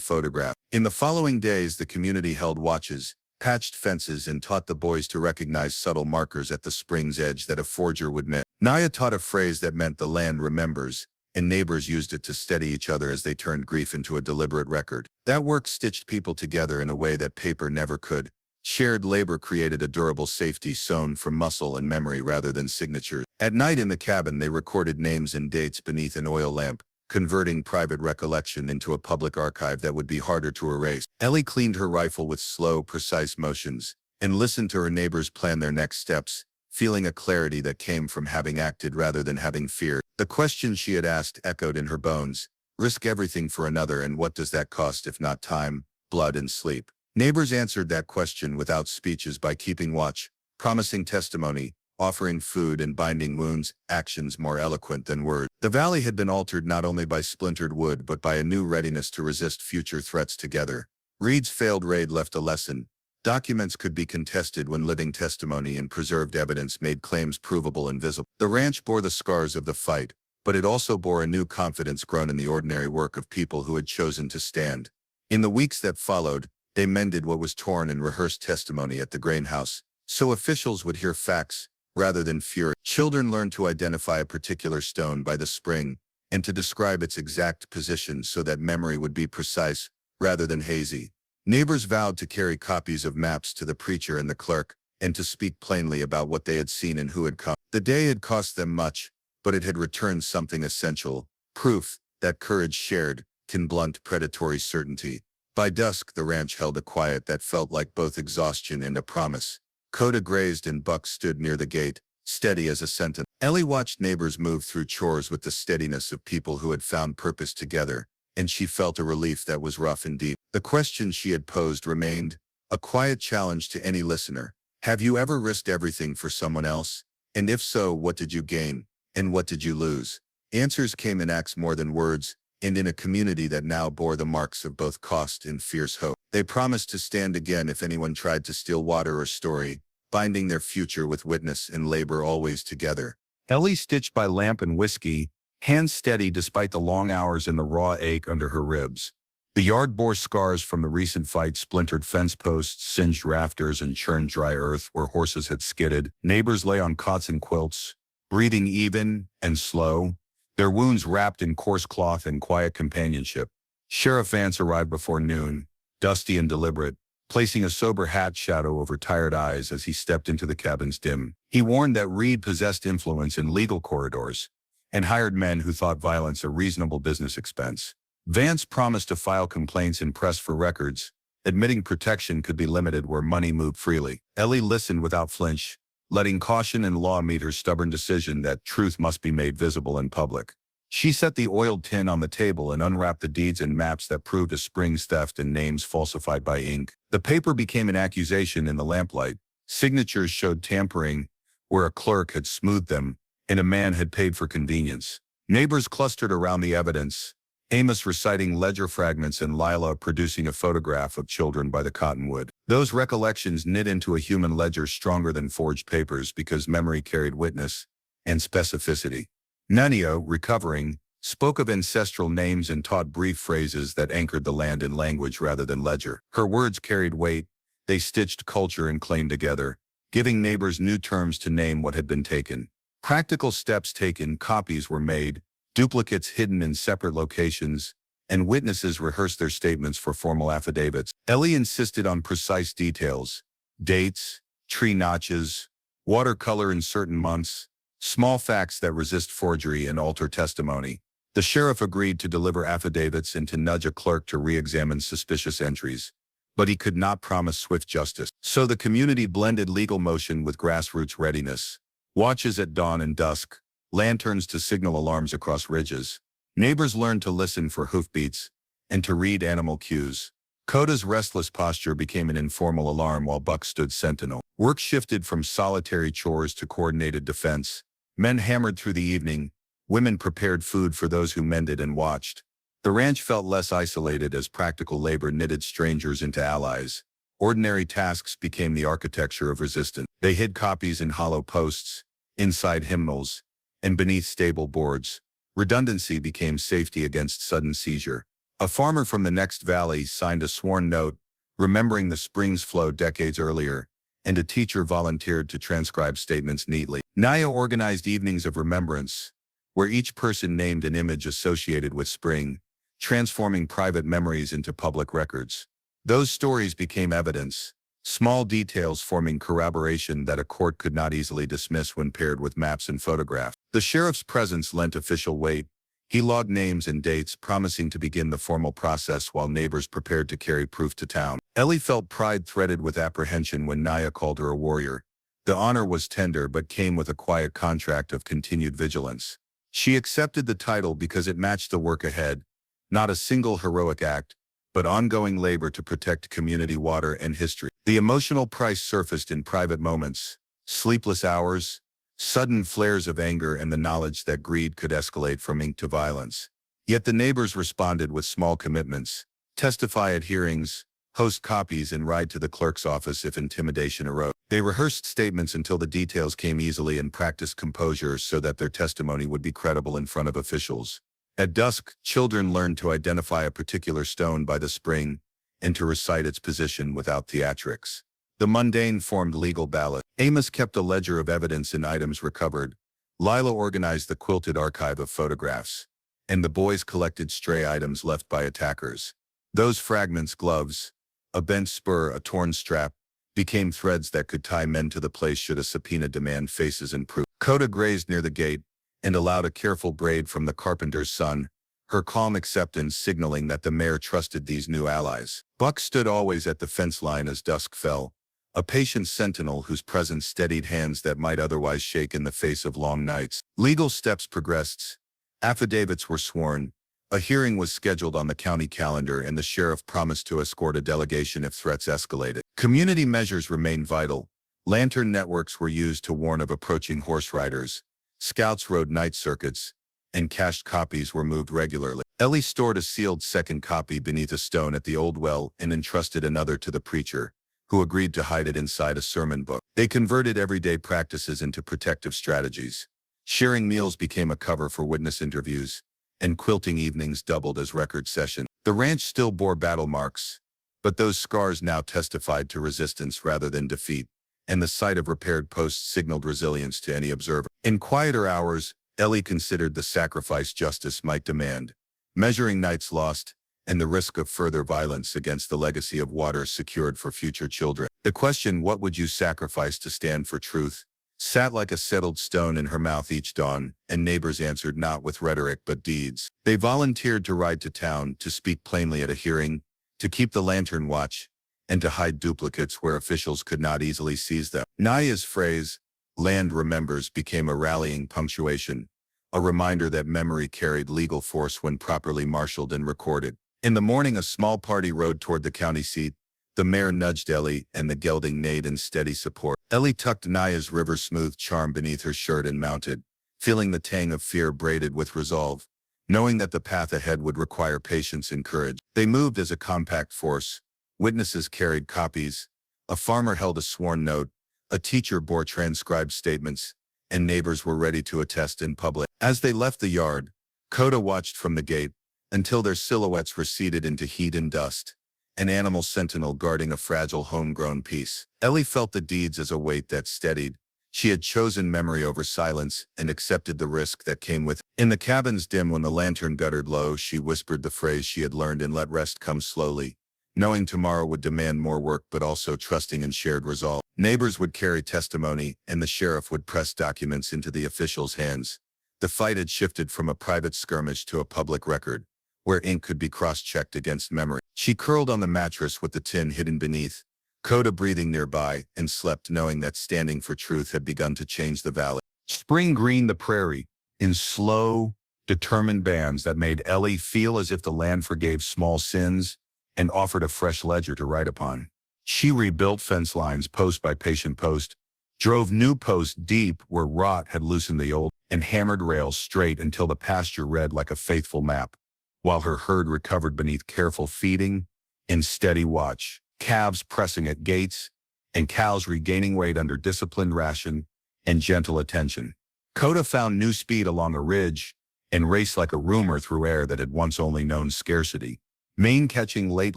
photographs. In the following days, the community held watches, patched fences, and taught the boys to recognize subtle markers at the spring's edge that a forger would miss. Naya taught a phrase that meant the land remembers, and neighbors used it to steady each other as they turned grief into a deliberate record. That work stitched people together in a way that paper never could. Shared labor created a durable safety sewn from muscle and memory rather than signatures. At night in the cabin, they recorded names and dates beneath an oil lamp, converting private recollection into a public archive that would be harder to erase. Ellie cleaned her rifle with slow, precise motions and listened to her neighbors plan their next steps, feeling a clarity that came from having acted rather than having feared. The question she had asked echoed in her bones: risk everything for another, and what does that cost if not time, blood, and sleep? Neighbors answered that question without speeches by keeping watch, promising testimony, offering food, and binding wounds, actions more eloquent than words. The valley had been altered not only by splintered wood but by a new readiness to resist future threats together. Reed's failed raid left a lesson. Documents could be contested when living testimony and preserved evidence made claims provable and visible. The ranch bore the scars of the fight, but it also bore a new confidence grown in the ordinary work of people who had chosen to stand. In the weeks that followed, they mended what was torn and rehearsed testimony at the grain house, so officials would hear facts rather than fury. Children learned to identify a particular stone by the spring and to describe its exact position so that memory would be precise rather than hazy. Neighbors vowed to carry copies of maps to the preacher and the clerk and to speak plainly about what they had seen and who had come. The day had cost them much, but it had returned something essential: proof that courage shared can blunt predatory certainty. By dusk, the ranch held a quiet that felt like both exhaustion and a promise. Coda grazed and Buck stood near the gate, steady as a sentinel. Ellie watched neighbors move through chores with the steadiness of people who had found purpose together, and she felt a relief that was rough and deep. The question she had posed remained, a quiet challenge to any listener. Have you ever risked everything for someone else? And if so, what did you gain? And what did you lose? Answers came in acts more than words, and in a community that now bore the marks of both cost and fierce hope. They promised to stand again if anyone tried to steal water or story, binding their future with witness and labor always together. Ellie stitched by lamp and whiskey, hands steady despite the long hours and the raw ache under her ribs. The yard bore scars from the recent fight: splintered fence posts, singed rafters, and churned dry earth where horses had skidded. Neighbors lay on cots and quilts, breathing even and slow, their wounds wrapped in coarse cloth and quiet companionship. Sheriff Vance arrived before noon, dusty and deliberate, placing a sober hat shadow over tired eyes as he stepped into the cabin's dim. He warned that Reed possessed influence in legal corridors and hired men who thought violence a reasonable business expense. Vance promised to file complaints and press for records, admitting protection could be limited where money moved freely. Ellie listened without flinch, letting caution and law meet her stubborn decision that truth must be made visible in public. She set the oiled tin on the table and unwrapped the deeds and maps that proved a spring's theft and names falsified by ink. The paper became an accusation in the lamplight. Signatures showed tampering where a clerk had smoothed them and a man had paid for convenience. Neighbors clustered around the evidence, Amos reciting ledger fragments and Lila producing a photograph of children by the cottonwood. Those recollections knit into a human ledger stronger than forged papers because memory carried witness and specificity. Nanio, recovering, spoke of ancestral names and taught brief phrases that anchored the land in language rather than ledger. Her words carried weight. They stitched culture and claim together, giving neighbors new terms to name what had been taken. Practical steps taken, copies were made, duplicates hidden in separate locations, and witnesses rehearsed their statements for formal affidavits. Ellie insisted on precise details: dates, tree notches, watercolor in certain months, small facts that resist forgery and alter testimony. The sheriff agreed to deliver affidavits and to nudge a clerk to re-examine suspicious entries, but he could not promise swift justice. So the community blended legal motion with grassroots readiness. Watches at dawn and dusk, lanterns to signal alarms across ridges. Neighbors learned to listen for hoofbeats and to read animal cues. Coda's restless posture became an informal alarm while Buck stood sentinel. Work shifted from solitary chores to coordinated defense. Men hammered through the evening, Women prepared food for those who mended and watched. The ranch felt less isolated as practical labor knitted strangers into allies. Ordinary tasks became the architecture of resistance. They hid copies in hollow posts, inside hymnals, and beneath stable boards. Redundancy became safety against sudden seizure. A farmer from the next valley signed a sworn note, remembering the spring's flow decades earlier, and a teacher volunteered to transcribe statements neatly. Naya organized evenings of remembrance, where each person named an image associated with spring, transforming private memories into public records. Those stories became evidence, small details forming corroboration that a court could not easily dismiss when paired with maps and photographs. The sheriff's presence lent official weight. He logged names and dates, promising to begin the formal process while neighbors prepared to carry proof to town. Ellie felt pride threaded with apprehension when Naya called her a warrior. The honor was tender but came with a quiet contract of continued vigilance. She accepted the title because it matched the work ahead, not a single heroic act, but ongoing labor to protect community water and history. The emotional price surfaced in private moments, sleepless hours, sudden flares of anger, and the knowledge that greed could escalate from ink to violence. Yet the neighbors responded with small commitments: testify at hearings, host copies, and ride to the clerk's office if intimidation arose. They rehearsed statements until the details came easily and practiced composure so that their testimony would be credible in front of officials. At dusk, children learned to identify a particular stone by the spring and to recite its position without theatrics. The mundane formed legal ballot. Amos kept a ledger of evidence and items recovered. Lila organized the quilted archive of photographs, and the boys collected stray items left by attackers. Those fragments, gloves, a bent spur, a torn strap, became threads that could tie men to the place should a subpoena demand faces and proof. Coda grazed near the gate and allowed a careful braid from the carpenter's son, her calm acceptance signaling that the mayor trusted these new allies. Buck stood always at the fence line as dusk fell, a patient sentinel whose presence steadied hands that might otherwise shake in the face of long nights. Legal steps progressed. Affidavits were sworn. A hearing was scheduled on the county calendar, and the sheriff promised to escort a delegation if threats escalated. Community measures remained vital. Lantern networks were used to warn of approaching horse riders. Scouts rode night circuits, and cached copies were moved regularly. Ellie stored a sealed second copy beneath a stone at the old well and entrusted another to the preacher, who agreed to hide it inside a sermon book. They converted everyday practices into protective strategies. Sharing meals became a cover for witness interviews, and quilting evenings doubled as record sessions. The ranch still bore battle marks, but those scars now testified to resistance rather than defeat, and the sight of repaired posts signaled resilience to any observer. In quieter hours, Ellie considered the sacrifice justice might demand, measuring nights lost and the risk of further violence against the legacy of water secured for future children. The question, "What would you sacrifice to stand for truth?" sat like a settled stone in her mouth each dawn, and neighbors answered not with rhetoric but deeds. They volunteered to ride to town, to speak plainly at a hearing, to keep the lantern watch, and to hide duplicates where officials could not easily seize them. Naya's phrase, "land remembers," became a rallying punctuation, a reminder that memory carried legal force when properly marshaled and recorded. In the morning, a small party rode toward the county seat. The mayor nudged Ellie, and the gelding neighed in steady support. Ellie tucked Naya's river-smooth charm beneath her shirt and mounted, feeling the tang of fear braided with resolve, knowing that the path ahead would require patience and courage. They moved as a compact force. Witnesses carried copies. A farmer held a sworn note. A teacher bore transcribed statements, and neighbors were ready to attest in public. As they left the yard, Coda watched from the gate until their silhouettes receded into heat and dust, an animal sentinel guarding a fragile homegrown peace. Ellie felt the deeds as a weight that steadied. She had chosen memory over silence and accepted the risk that came with it. In the cabin's dim, when the lantern guttered low, she whispered the phrase she had learned and let rest come slowly, knowing tomorrow would demand more work but also trusting in shared resolve. Neighbors would carry testimony, and the sheriff would press documents into the officials' hands. The fight had shifted from a private skirmish to a public record, where ink could be cross-checked against memory. She curled on the mattress with the tin hidden beneath, Coda breathing nearby, and slept knowing that standing for truth had begun to change the valley. Spring greened the prairie in slow, determined bands that made Ellie feel as if the land forgave small sins and offered a fresh ledger to write upon. She rebuilt fence lines post by patient post, drove new posts deep where rot had loosened the old, and hammered rails straight until the pasture read like a faithful map, while her herd recovered beneath careful feeding and steady watch, calves pressing at gates, and cows regaining weight under disciplined ration and gentle attention. Coda found new speed along a ridge and raced like a rumor through air that had once only known scarcity. Mane catching late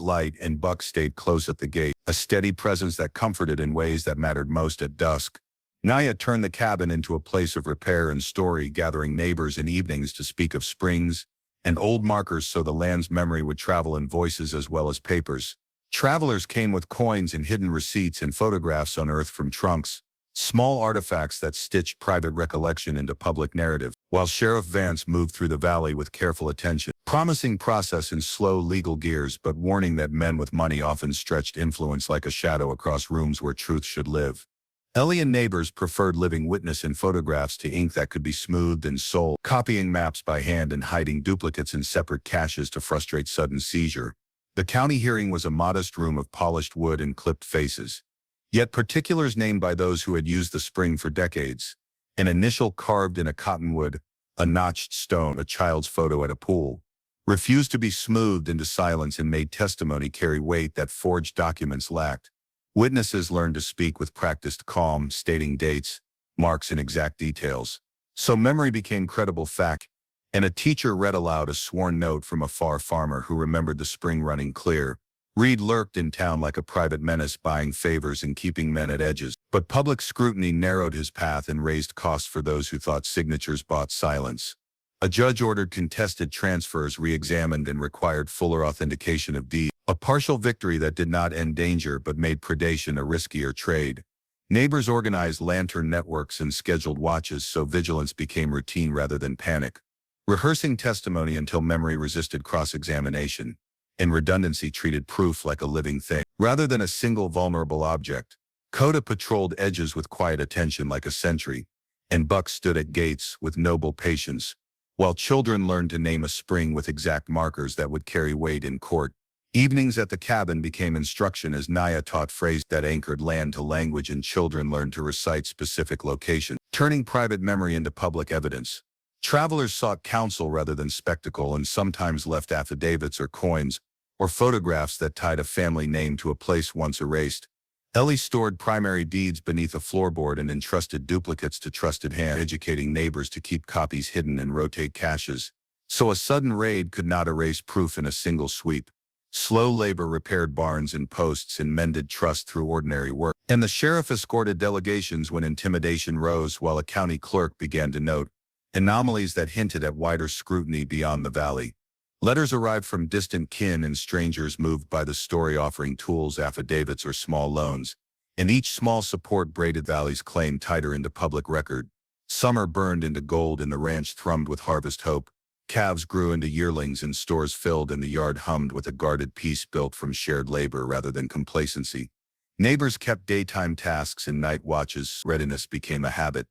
light, and Buck stayed close at the gate, a steady presence that comforted in ways that mattered most at dusk. Naya turned the cabin into a place of repair and story, gathering neighbors in evenings to speak of springs and old markers so the land's memory would travel in voices as well as papers. Travelers came with coins and hidden receipts and photographs unearthed from trunks, small artifacts that stitched private recollection into public narrative, while Sheriff Vance moved through the valley with careful attention, promising process in slow legal gears but warning that men with money often stretched influence like a shadow across rooms where truth should live. Ellie and neighbors preferred living witness in photographs to ink that could be smoothed and sold, copying maps by hand and hiding duplicates in separate caches to frustrate sudden seizure. The county hearing was a modest room of polished wood and clipped faces, yet particulars named by those who had used the spring for decades. An initial carved in a cottonwood, a notched stone, a child's photo at a pool, refused to be smoothed into silence and made testimony carry weight that forged documents lacked. Witnesses learned to speak with practiced calm, stating dates, marks, and exact details. So memory became credible fact, and a teacher read aloud a sworn note from a far farmer who remembered the spring running clear. Reed lurked in town like a private menace, buying favors and keeping men at edges. But public scrutiny narrowed his path and raised costs for those who thought signatures bought silence. A judge ordered contested transfers re-examined and required fuller authentication of deeds, a partial victory that did not end danger but made predation a riskier trade. Neighbors organized lantern networks and scheduled watches so vigilance became routine rather than panic, rehearsing testimony until memory resisted cross-examination, and redundancy treated proof like a living thing, rather than a single vulnerable object. Coda patrolled edges with quiet attention like a sentry, and Buck stood at gates with noble patience, while children learned to name a spring with exact markers that would carry weight in court. Evenings at the cabin became instruction as Naya taught phrases that anchored land to language, and children learned to recite specific locations, turning private memory into public evidence. Travelers sought counsel rather than spectacle and sometimes left affidavits or coins or photographs that tied a family name to a place once erased. Ellie stored primary deeds beneath a floorboard and entrusted duplicates to trusted hands, educating neighbors to keep copies hidden and rotate caches, so a sudden raid could not erase proof in a single sweep. Slow labor repaired barns and posts and mended trust through ordinary work, and the sheriff escorted delegations when intimidation rose, while a county clerk began to note anomalies that hinted at wider scrutiny beyond the valley. Letters arrived from distant kin and strangers moved by the story, offering tools, affidavits, or small loans, and each small support braided Valley's claim tighter into public record. Summer burned into gold and the ranch thrummed with harvest hope. Calves grew into yearlings and stores filled, and the yard hummed with a guarded peace built from shared labor rather than complacency. Neighbors kept daytime tasks and night watches. Readiness became a habit,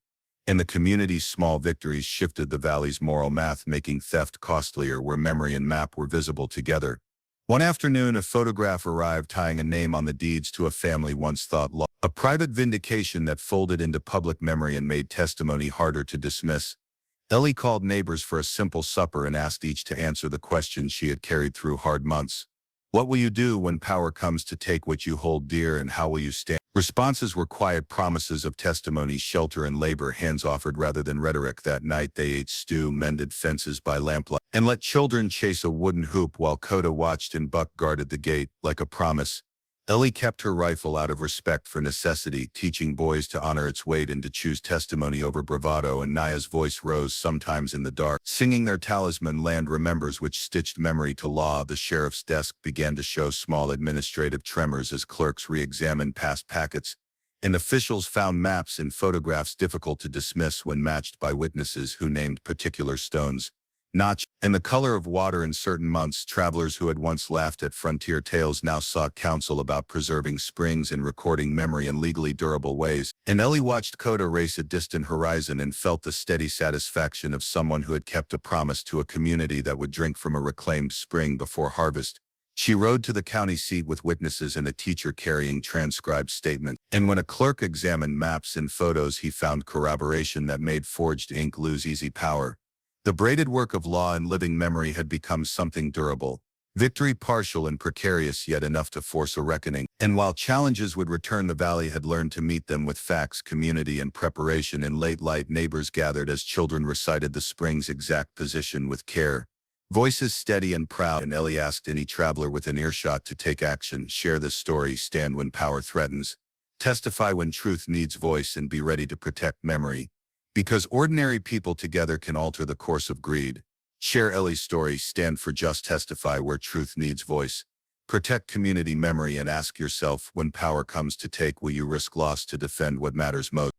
and the community's small victories shifted the valley's moral math, making theft costlier where memory and map were visible together. One afternoon, a photograph arrived tying a name on the deeds to a family once thought lost, a private vindication that folded into public memory and made testimony harder to dismiss. Ellie called neighbors for a simple supper and asked each to answer the question she had carried through hard months. What will you do when power comes to take what you hold dear, and how will you stand? Responses were quiet promises of testimony, shelter, and labor, hands offered rather than rhetoric. That night they ate stew, mended fences by lamplight, and let children chase a wooden hoop while Coda watched and Buck guarded the gate. Like a promise, Ellie kept her rifle out of respect for necessity, teaching boys to honor its weight and to choose testimony over bravado, and Naya's voice rose sometimes in the dark, singing their talisman Land Remembers, which stitched memory to law. The sheriff's desk began to show small administrative tremors as clerks re-examined past packets, and officials found maps and photographs difficult to dismiss when matched by witnesses who named particular stones, notch, and the color of water in certain months. Travelers who had once laughed at frontier tales now sought counsel about preserving springs and recording memory in legally durable ways. And Ellie watched Coda race a distant horizon and felt the steady satisfaction of someone who had kept a promise to a community that would drink from a reclaimed spring before harvest. She rode to the county seat with witnesses and a teacher carrying transcribed statements. And when a clerk examined maps and photos, he found corroboration that made forged ink lose easy power. The braided work of law and living memory had become something durable. Victory partial and precarious, yet enough to force a reckoning. And while challenges would return, the valley had learned to meet them with facts, community, and preparation. In late light, neighbors gathered as children recited the spring's exact position with care. Voices steady and proud, and Ellie asked any traveler within earshot to take action, share this story, stand when power threatens, testify when truth needs voice, and be ready to protect memory. Because ordinary people together can alter the course of greed. Share Ellie's story, stand for just, testify where truth needs voice. Protect community memory, and ask yourself, when power comes to take, will you risk loss to defend what matters most?